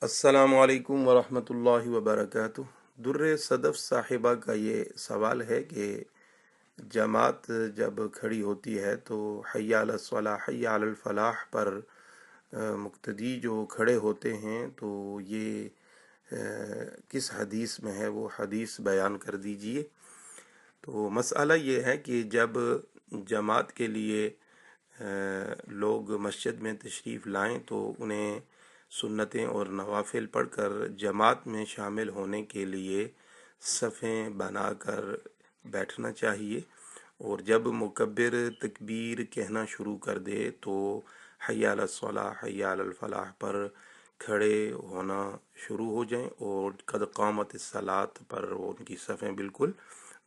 السلام علیکم ورحمۃ اللہ وبرکاتہ۔ در صدف صاحبہ کا یہ سوال ہے کہ جماعت جب کھڑی ہوتی ہے تو حی علی الصلاح حی علی الفلاح پر مقتدی جو کھڑے ہوتے ہیں تو یہ کس حدیث میں ہے، وہ حدیث بیان کر دیجئے۔ تو مسئلہ یہ ہے کہ جب جماعت کے لیے لوگ مسجد میں تشریف لائیں تو انہیں سنتیں اور نوافل پڑھ کر جماعت میں شامل ہونے کے لیے صفیں بنا کر بیٹھنا چاہیے، اور جب مکبر تکبیر کہنا شروع کر دے تو حی علی الصلاح حی علی الفلاح پر کھڑے ہونا شروع ہو جائیں، اور قد قامت الصلاۃ پر ان کی صفیں بالکل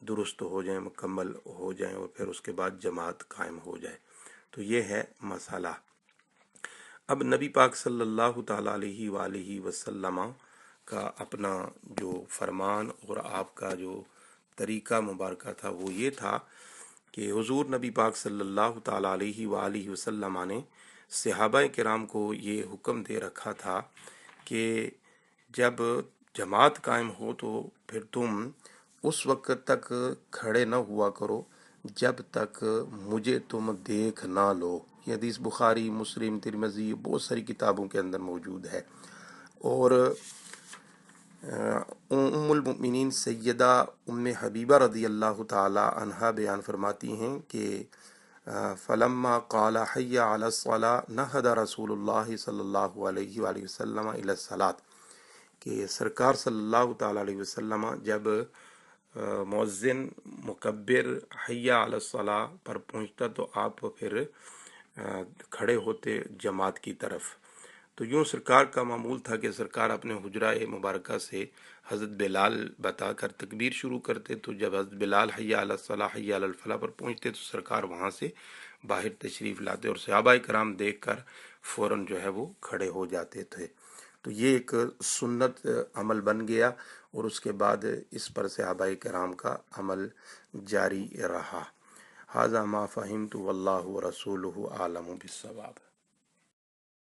درست ہو جائیں، مکمل ہو جائیں، اور پھر اس کے بعد جماعت قائم ہو جائے۔ تو یہ ہے مسئلہ۔ اب نبی پاک صلی اللہ تعالیٰ علیہ وآلہ وسلم کا اپنا جو فرمان اور آپ کا جو طریقہ مبارکہ تھا وہ یہ تھا کہ حضور نبی پاک صلی اللہ تعالیٰ علیہ وآلہ وسلم نے صحابہ کرام کو یہ حکم دے رکھا تھا کہ جب جماعت قائم ہو تو پھر تم اس وقت تک کھڑے نہ ہوا کرو جب تک مجھے تم دیکھ نہ لو۔ یہ حدیث بخاری، مسلم، ترمذی، بہت ساری کتابوں کے اندر موجود ہے۔ اور ام المؤمنین سیدہ ام حبیبہ رضی اللہ تعالی عنہا بیان فرماتی ہیں کہ فلما قال حی علی الصلاۃ نہد رسول اللہ صلی اللہ علیہ وآلہ وسلم الی الصلاۃ، کہ سرکار صلی اللہ تعالیٰ علیہ وسلم جب مؤذن مکبر حی علی الصلاۃ پر پہنچتا تو آپ پھر کھڑے ہوتے جماعت کی طرف۔ تو یوں سرکار کا معمول تھا کہ سرکار اپنے حجرہ مبارکہ سے حضرت بلال بتا کر تکبیر شروع کرتے، تو جب حضرت بلال حی علی الصلاح حی علی الفلاح پر پہنچتے تو سرکار وہاں سے باہر تشریف لاتے، اور صحابہ کرام دیکھ کر فوراً جو ہے وہ کھڑے ہو جاتے تھے۔ تو یہ ایک سنت عمل بن گیا، اور اس کے بعد اس پر صحابہ کرام کا عمل جاری رہا۔ ھذا ما فہمت واللہ ورسولہ اعلم بالصواب۔